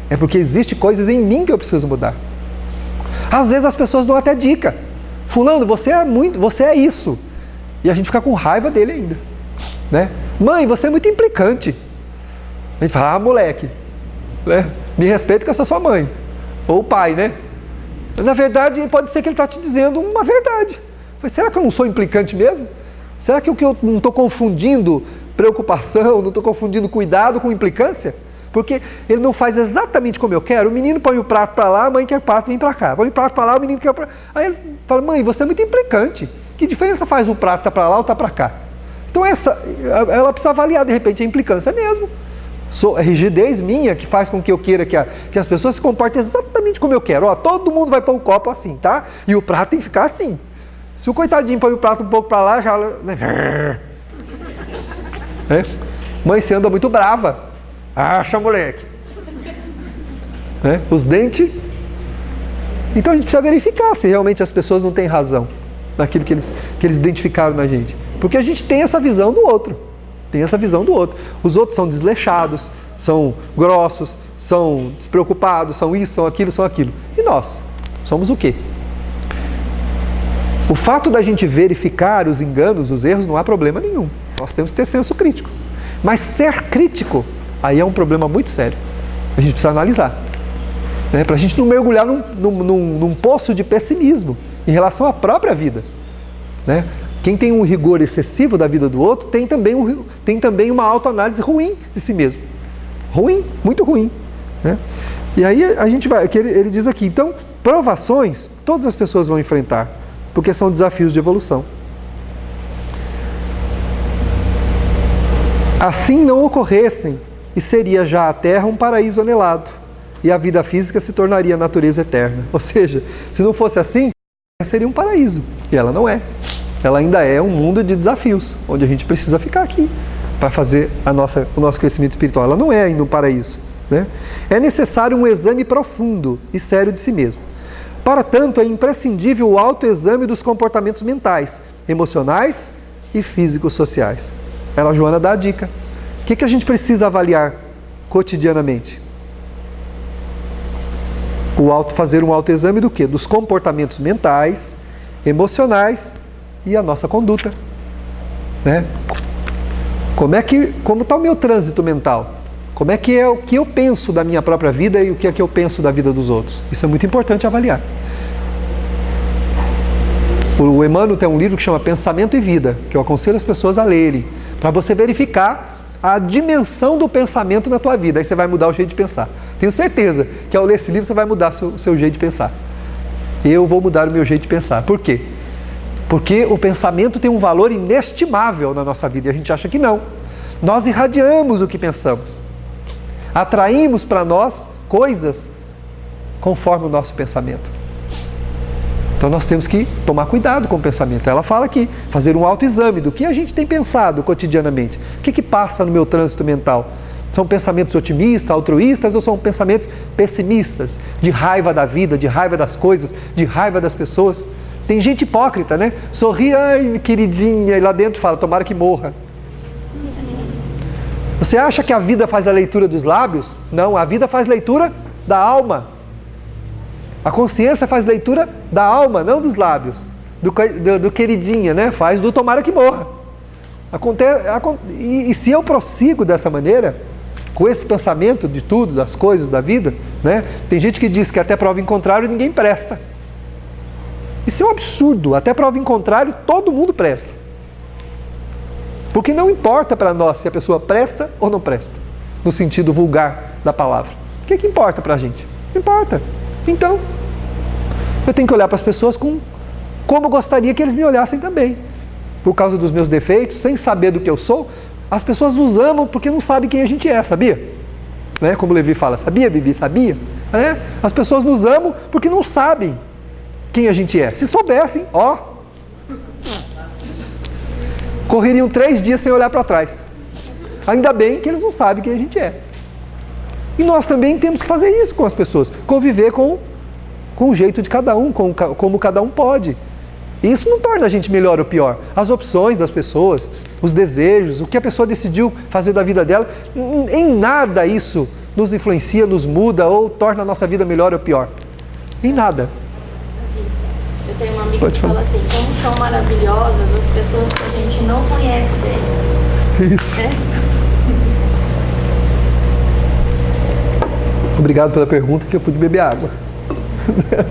Speaker 1: é porque existem coisas em mim que eu preciso mudar. Às vezes as pessoas dão até dica. Fulano, você é isso. E a gente fica com raiva dele ainda. Né? Mãe, você é muito implicante. A gente fala, moleque, né? Me respeita que eu sou sua mãe. Ou pai, né? Na verdade, pode ser que ele está te dizendo uma verdade. Mas será que eu não sou implicante mesmo? Será que eu não estou confundindo preocupação, não estou confundindo cuidado com implicância? Porque ele não faz exatamente como eu quero. O menino põe o prato para lá, a mãe quer o prato, vem para cá. Põe o prato para lá, o menino quer o prato. Aí ele fala, mãe, você é muito implicante. Que diferença faz o prato tá para lá ou tá para cá? Então ela precisa avaliar, de repente, a implicância mesmo. A rigidez minha que faz com que eu queira que as pessoas se comportem exatamente como eu quero. Todo mundo vai pôr o copo assim, tá? E o prato tem que ficar assim. Se o coitadinho põe o prato um pouco para lá, já... É? Mãe, você anda muito brava. Acha, moleque. É? Os dentes. Então a gente precisa verificar se realmente as pessoas não têm razão naquilo que eles identificaram na gente. Porque a gente tem essa visão do outro. Tem essa visão do outro. Os outros são desleixados, são grossos, são despreocupados, são isso, são aquilo, são aquilo. E nós? Somos o quê? O fato da gente verificar os enganos, os erros, não há problema nenhum. Nós temos que ter senso crítico. Mas ser crítico, aí é um problema muito sério. A gente precisa analisar. Né? Para a gente não mergulhar num poço de pessimismo em relação à própria vida. Né? Quem tem um rigor excessivo da vida do outro tem também uma autoanálise ruim de si mesmo. Ruim, muito ruim. Né? E aí a gente vai, ele diz aqui, então, provações todas as pessoas vão enfrentar, porque são desafios de evolução. Assim não ocorressem, e seria já a Terra um paraíso anelado, e a vida física se tornaria a natureza eterna. Ou seja, se não fosse assim, seria um paraíso, e ela não é. Ela ainda é um mundo de desafios, onde a gente precisa ficar aqui para fazer o nosso crescimento espiritual. Ela não é ainda um paraíso. Né? É necessário um exame profundo e sério de si mesmo. Para tanto, é imprescindível o autoexame dos comportamentos mentais, emocionais e físicos sociais. Ela, Joana, dá a dica. O que a gente precisa avaliar cotidianamente? Fazer um autoexame do quê? Dos comportamentos mentais, emocionais e a nossa conduta. Né? Como está o meu trânsito mental? Como é que é o que eu penso da minha própria vida e o que é que eu penso da vida dos outros? Isso é muito importante avaliar. O Emmanuel tem um livro que chama Pensamento e Vida, que eu aconselho as pessoas a lerem, para você verificar a dimensão do pensamento na tua vida. Aí você vai mudar o jeito de pensar. Tenho certeza que ao ler esse livro você vai mudar o seu jeito de pensar. Eu vou mudar o meu jeito de pensar. Por quê? Porque o pensamento tem um valor inestimável na nossa vida e a gente acha que não. Nós irradiamos o que pensamos. Atraímos para nós coisas conforme o nosse pensamento. Então nós temos que tomar cuidado com o pensamento. Ela fala aqui, fazer um autoexame do que a gente tem pensado cotidianamente. O que passa no meu trânsito mental? São pensamentos otimistas, altruístas ou são pensamentos pessimistas? De raiva da vida, de raiva das coisas, de raiva das pessoas? Tem gente hipócrita, né? Sorri, ai, queridinha, e lá dentro fala, tomara que morra. Você acha que a vida faz a leitura dos lábios? Não, a vida faz leitura da alma. A consciência faz leitura da alma, não dos lábios. Do queridinha, né? Faz do tomara que morra. E se eu prossigo dessa maneira, com esse pensamento de tudo, das coisas, da vida, né? Tem gente que diz que até prova em contrário ninguém presta. Isso é um absurdo. Até prova em contrário todo mundo presta. Porque não importa para nós se a pessoa presta ou não presta, no sentido vulgar da palavra. O que importa para a gente? Não importa. Então, eu tenho que olhar para as pessoas como eu gostaria que eles me olhassem também. Por causa dos meus defeitos, sem saber do que eu sou, as pessoas nos amam porque não sabem quem a gente é, sabia? Né? Como o Levi fala, sabia, Bibi? Sabia? As pessoas nos amam porque não sabem quem a gente é. Se soubessem, correriam 3 dias sem olhar para trás. Ainda bem que eles não sabem quem a gente é. E nós também temos que fazer isso com as pessoas. Conviver com o jeito de cada um, como cada um pode. E isso não torna a gente melhor ou pior. As opções das pessoas, os desejos, o que a pessoa decidiu fazer da vida dela, em nada isso nos influencia, nos muda ou torna a nossa vida melhor ou pior. Em nada.
Speaker 2: Eu tenho uma amiga que fala assim, como são maravilhosas as pessoas que a gente não conhece dentro.
Speaker 1: Isso. Obrigado pela pergunta, que eu pude beber água.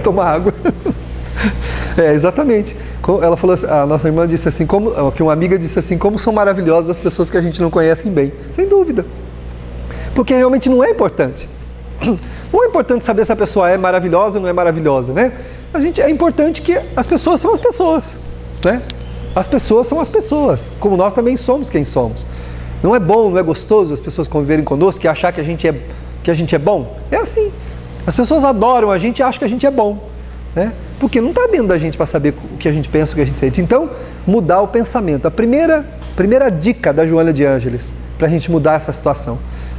Speaker 1: Tomar água. Exatamente. Ela falou assim, a nossa irmã disse assim, que uma amiga disse assim, como são maravilhosas as pessoas que a gente não conhece bem. Sem dúvida. Porque realmente não é importante. Não é importante saber se a pessoa é maravilhosa ou não é maravilhosa, né? É importante que as pessoas são as pessoas, né? As pessoas são as pessoas, como nós também somos quem somos. Não é bom, não é gostoso as pessoas conviverem conosco e achar que a gente é bom? É assim. As pessoas adoram a gente e acham que a gente é bom, né? Porque não está dentro da gente para saber o que a gente pensa, o que a gente sente. Então, mudar o pensamento. A primeira dica da Joana de Ângeles para a gente mudar essa situação.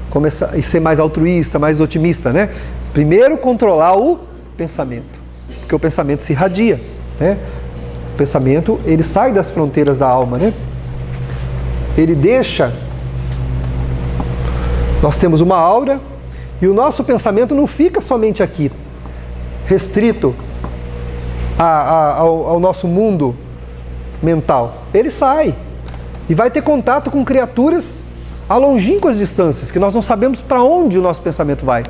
Speaker 1: Começar e ser mais altruísta, mais otimista, né? Primeiro, controlar o pensamento. Porque o pensamento se irradia, né? O pensamento, ele sai das fronteiras da alma, né? Ele deixa... Nós temos uma aura E o nosso pensamento não fica somente aqui, restrito ao nosso mundo mental. Ele sai e vai ter contato com criaturas a longínquas distâncias, que nós não sabemos para onde o nosso pensamento vai.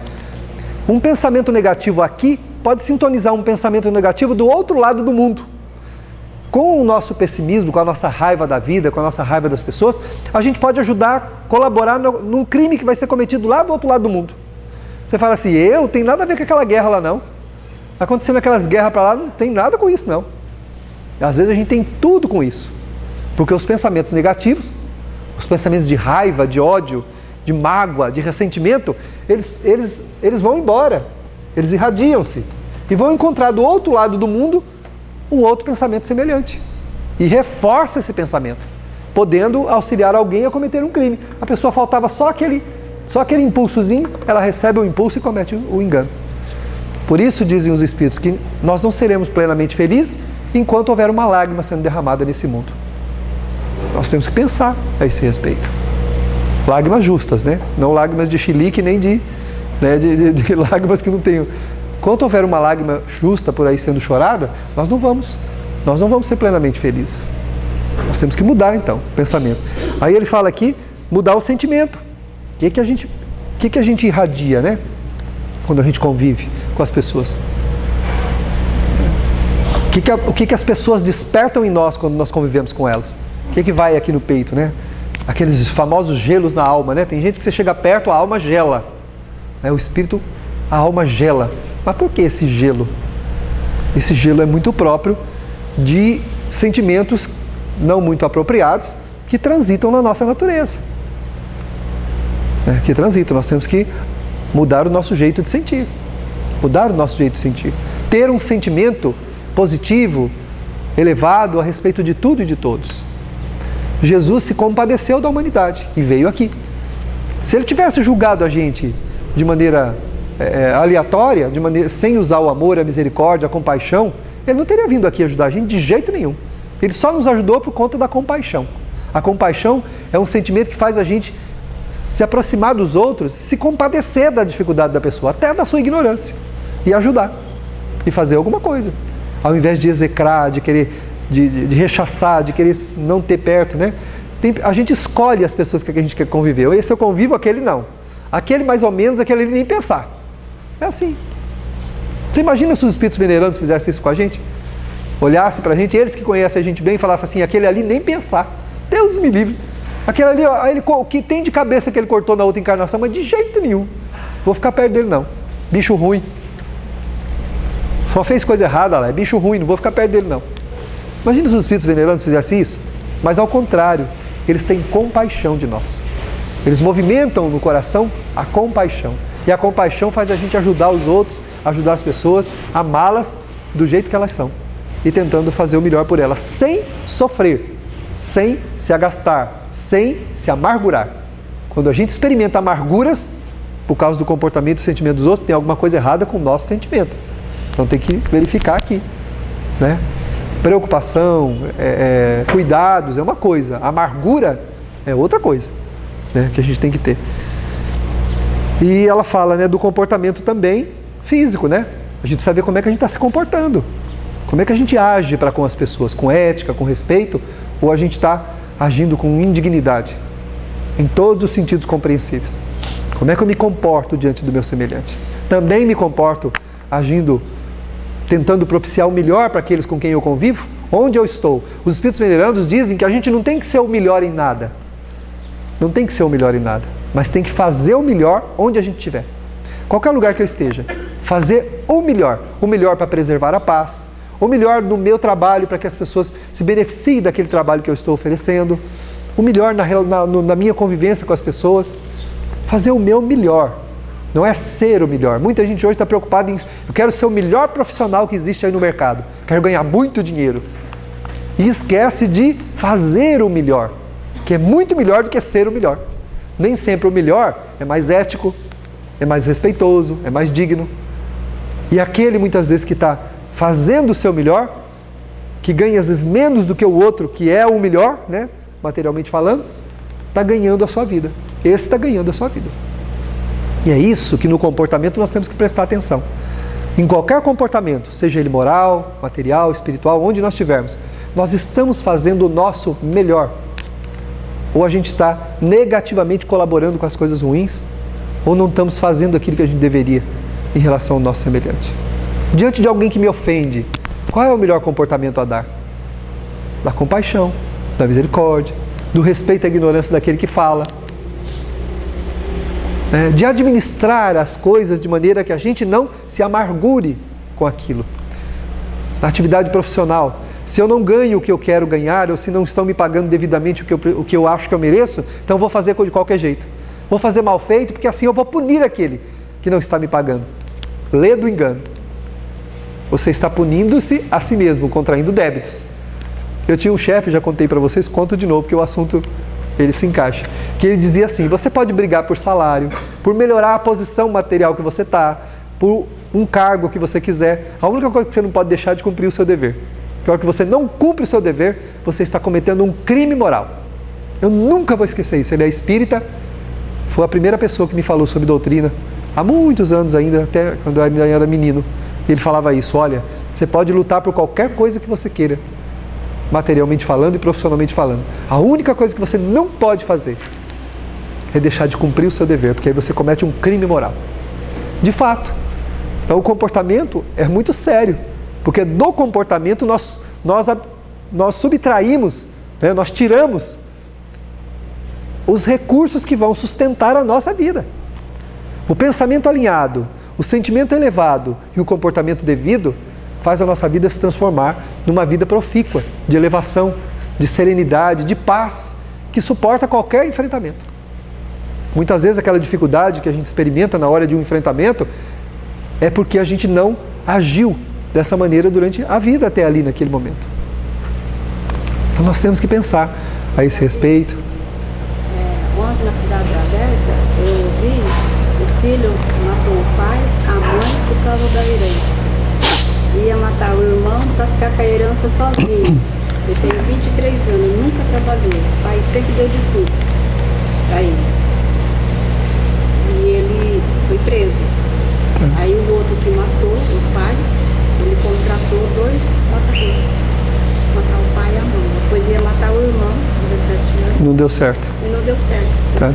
Speaker 1: Um pensamento negativo aqui pode sintonizar um pensamento negativo do outro lado do mundo. Com o nosso pessimismo, com a nossa raiva da vida, com a nossa raiva das pessoas, a gente pode ajudar, colaborar num crime que vai ser cometido lá do outro lado do mundo. Você fala assim, eu tenho nada a ver com aquela guerra lá não. Acontecendo aquelas guerras para lá, não tem nada com isso não. Às vezes a gente tem tudo com isso. Porque os pensamentos negativos, os pensamentos de raiva, de ódio, de mágoa, de ressentimento, eles vão embora. Eles irradiam-se. E vão encontrar do outro lado do mundo um outro pensamento semelhante. E reforça esse pensamento, podendo auxiliar alguém a cometer um crime. A pessoa faltava só aquele impulsozinho, ela recebe o impulso e comete o engano. Por isso dizem os Espíritos que nós não seremos plenamente felizes enquanto houver uma lágrima sendo derramada nesse mundo. Nós temos que pensar a esse respeito. Lágrimas justas, né? Não lágrimas de chilique, nem de lágrimas que não tenham. Enquanto houver uma lágrima justa por aí sendo chorada, nós não vamos ser plenamente felizes. Nós temos que mudar então o pensamento. Aí ele fala aqui, mudar o sentimento. O que a gente irradia, né? Quando a gente convive com as pessoas. O que as pessoas despertam em nós quando nós convivemos com elas? O que vai aqui no peito, né? Aqueles famosos gelos na alma, né? Tem gente que você chega perto, a alma gela. O espírito, a alma gela. Mas por que esse gelo? Esse gelo é muito próprio de sentimentos não muito apropriados que transitam na nossa natureza. Que transitam. Nós temos que mudar o nosso jeito de sentir. Mudar o nosso jeito de sentir. Ter um sentimento positivo, elevado a respeito de tudo e de todos. Jesus se compadeceu da humanidade e veio aqui. Se ele tivesse julgado a gente de maneira aleatória, sem usar o amor, a misericórdia, a compaixão, ele não teria vindo aqui ajudar a gente de jeito nenhum. Ele só nos ajudou por conta da compaixão. A compaixão é um sentimento que faz a gente se aproximar dos outros, se compadecer da dificuldade da pessoa, até da sua ignorância, e ajudar, e fazer alguma coisa. Ao invés de execrar, de querer, de rechaçar, de querer não ter perto, né? A gente escolhe as pessoas que a gente quer conviver. Esse eu convivo, aquele não. Aquele mais ou menos, aquele nem pensar. É assim. Você imagina se os espíritos venerandos fizessem isso com a gente? Olhassem pra gente, eles que conhecem a gente bem, falassem assim, aquele ali nem pensar. Deus me livre. Aquele ali, o que tem de cabeça que ele cortou na outra encarnação, mas de jeito nenhum. Vou ficar perto dele não. Bicho ruim. Só fez coisa errada lá, é bicho ruim, não vou ficar perto dele não. Imagina se os espíritos venerandos fizessem isso. Mas ao contrário, eles têm compaixão de nós. Eles movimentam no coração a compaixão. E a compaixão faz a gente ajudar os outros, ajudar as pessoas, amá-las do jeito que elas são. E tentando fazer o melhor por elas, sem sofrer, sem se agastar, sem se amargurar. Quando a gente experimenta amarguras, por causa do comportamento e do sentimento dos outros, tem alguma coisa errada com o nosso sentimento. Então tem que verificar aqui, né? Preocupação, cuidados é uma coisa, amargura é outra coisa, né, que a gente tem que ter. E ela fala, né, do comportamento também físico, né? A gente precisa ver como é que a gente está se comportando, como é que a gente age para com as pessoas, com ética, com respeito, ou a gente está agindo com indignidade, em todos os sentidos compreensíveis. Como é que eu me comporto diante do meu semelhante? Também me comporto agindo, tentando propiciar o melhor para aqueles com quem eu convivo? Onde eu estou? Os espíritos venerandos dizem que a gente não tem que ser o melhor em nada. Não tem que ser o melhor em nada, mas tem que fazer o melhor onde a gente estiver. Qualquer lugar que eu esteja, fazer o melhor para preservar a paz, o melhor no meu trabalho para que as pessoas se beneficiem daquele trabalho que eu estou oferecendo, o melhor na minha convivência com as pessoas, fazer o meu melhor. Não é ser o melhor. Muita gente hoje está preocupada em, eu quero ser o melhor profissional que existe aí no mercado, quero ganhar muito dinheiro. E esquece de fazer o melhor, que é muito melhor do que ser o melhor. Nem sempre o melhor é mais ético, é mais respeitoso, é mais digno. E aquele muitas vezes que está fazendo o seu melhor, que ganha às vezes menos do que o outro, que é o melhor, né, materialmente falando, está ganhando a sua vida. Esse está ganhando a sua vida. E é isso que no comportamento nós temos que prestar atenção. Em qualquer comportamento, seja ele moral, material, espiritual, onde nós estivermos, nós estamos fazendo o nosso melhor. Ou a gente está negativamente colaborando com as coisas ruins, ou não estamos fazendo aquilo que a gente deveria em relação ao nosso semelhante. Diante de alguém que me ofende, qual é o melhor comportamento a dar? Da compaixão, da misericórdia, do respeito à ignorância daquele que fala. De administrar as coisas de maneira que a gente não se amargure com aquilo. Na atividade profissional, se eu não ganho o que eu quero ganhar, ou se não estão me pagando devidamente o que eu acho que eu mereço, então vou fazer de qualquer jeito. Vou fazer mal feito, porque assim eu vou punir aquele que não está me pagando. Lê do engano. Você está punindo-se a si mesmo, contraindo débitos. Eu tinha um chefe, já contei para vocês, conto de novo, porque o assunto ele se encaixa. Que ele dizia assim: você pode brigar por salário, por melhorar a posição material que você está, por um cargo que você quiser. A única coisa que você não pode deixar é de cumprir o seu dever. Porque a hora que você não cumpre o seu dever, você está cometendo um crime moral. Eu nunca vou esquecer isso. Ele é espírita, foi a primeira pessoa que me falou sobre doutrina, há muitos anos ainda, até quando eu ainda era menino. Ele falava isso: olha, você pode lutar por qualquer coisa que você queira, materialmente falando e profissionalmente falando. A única coisa que você não pode fazer é deixar de cumprir o seu dever, porque aí você comete um crime moral. De fato. Então o comportamento é muito sério, porque do comportamento nós subtraímos, nós tiramos os recursos que vão sustentar a nossa vida. O pensamento alinhado, o sentimento elevado e o comportamento devido faz a nossa vida se transformar numa vida profícua, de elevação, de serenidade, de paz, que suporta qualquer enfrentamento. Muitas vezes aquela dificuldade que a gente experimenta na hora de um enfrentamento é porque a gente não agiu dessa maneira durante a vida até ali naquele momento. Então nós temos que pensar a esse respeito.
Speaker 3: Ontem na cidade da Adélia, eu vi o filho matou o pai, a mãe por causa da herança. Ia matar o irmão para ficar com a herança sozinho. Ele tem 23 anos, nunca trabalhou. O pai sempre deu de tudo para eles. E ele foi preso. Aí o outro que matou o pai, ele contratou 2 matadores. Matar o pai e a mãe. Depois ia matar o irmão, 17 anos.
Speaker 1: Não deu certo.
Speaker 3: E não deu certo.
Speaker 1: Tá.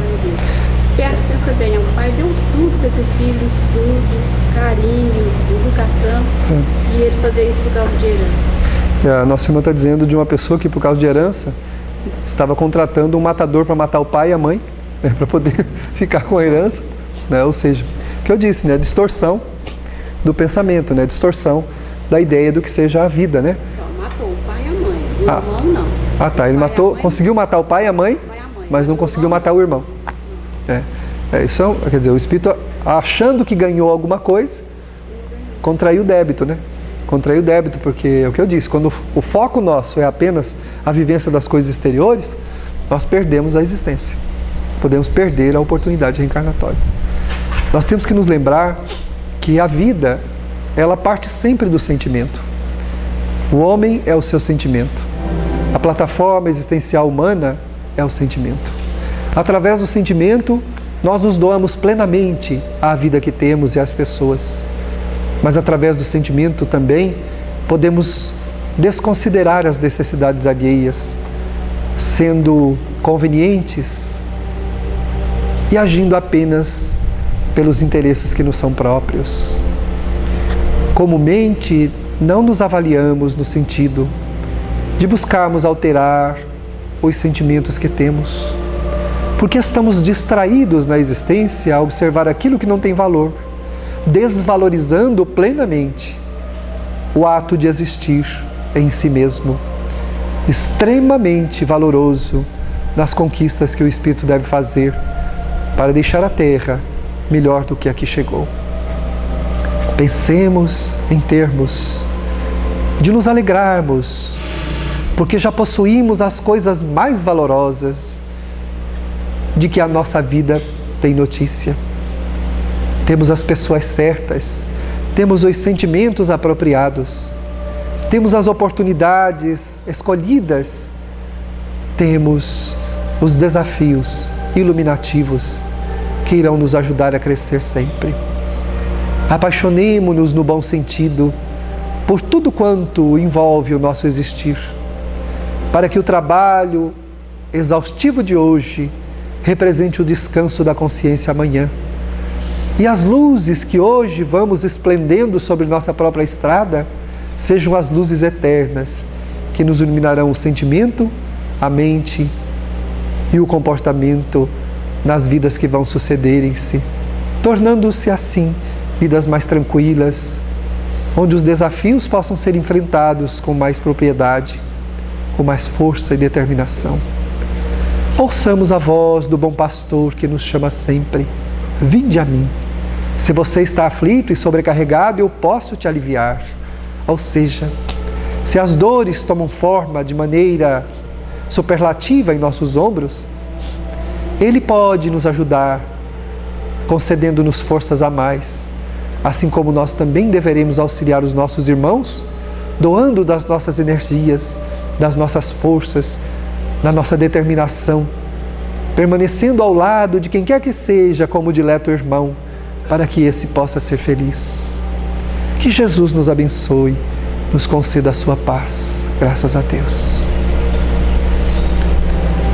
Speaker 3: Pensa bem, o pai deu tudo para esse filho, estudo, carinho, educação, e ele fazer isso por causa de herança.
Speaker 1: A nossa irmã está dizendo de uma pessoa que por causa de herança estava contratando um matador para matar o pai e a mãe, para poder ficar com a herança, Ou seja, o que eu disse, distorção do pensamento, distorção da ideia do que seja a vida,
Speaker 3: Matou o pai e a mãe, o irmão não.
Speaker 1: Tá, ele matou, conseguiu matar o pai e a mãe, mas não conseguiu matar o irmão. Isso quer dizer, o espírito achando que ganhou alguma coisa, contraiu o débito, Contraiu o débito, porque é o que eu disse, quando o foco nosso é apenas a vivência das coisas exteriores, nós perdemos a existência. Podemos perder a oportunidade reencarnatória. Nós temos que nos lembrar que a vida, ela parte sempre do sentimento. O homem é o seu sentimento. A plataforma existencial humana é o sentimento. Através do sentimento, nós nos doamos plenamente à vida que temos e às pessoas. Mas através do sentimento também podemos desconsiderar as necessidades alheias, sendo convenientes e agindo apenas pelos interesses que nos são próprios. Comumente, não nos avaliamos no sentido de buscarmos alterar os sentimentos que temos, porque estamos distraídos na existência a observar aquilo que não tem valor, desvalorizando plenamente o ato de existir em si mesmo, extremamente valoroso nas conquistas que o espírito deve fazer para deixar a Terra melhor do que aqui chegou. Pensemos em termos de nos alegrarmos, porque já possuímos as coisas mais valorosas de que a nossa vida tem notícia. Temos as pessoas certas, temos os sentimentos apropriados, temos as oportunidades escolhidas, temos os desafios iluminativos que irão nos ajudar a crescer sempre. Apaixonemo-nos no bom sentido por tudo quanto envolve o nosso existir, para que o trabalho exaustivo de hoje represente o descanso da consciência amanhã. E as luzes que hoje vamos esplendendo sobre nossa própria estrada sejam as luzes eternas que nos iluminarão o sentimento, a mente e o comportamento nas vidas que vão sucederem-se, tornando-se assim vidas mais tranquilas, onde os desafios possam ser enfrentados com mais propriedade, com mais força e determinação. Ouçamos a voz do bom pastor que nos chama sempre: vinde a mim. Se você está aflito e sobrecarregado, eu posso te aliviar. Ou seja, se as dores tomam forma de maneira superlativa em nossos ombros, Ele pode nos ajudar, concedendo-nos forças a mais, assim como nós também deveremos auxiliar os nossos irmãos, doando das nossas energias, das nossas forças, da nossa determinação, permanecendo ao lado de quem quer que seja como dileto irmão, para que esse possa ser feliz. Que Jesus nos abençoe, nos conceda a sua paz. Graças a Deus.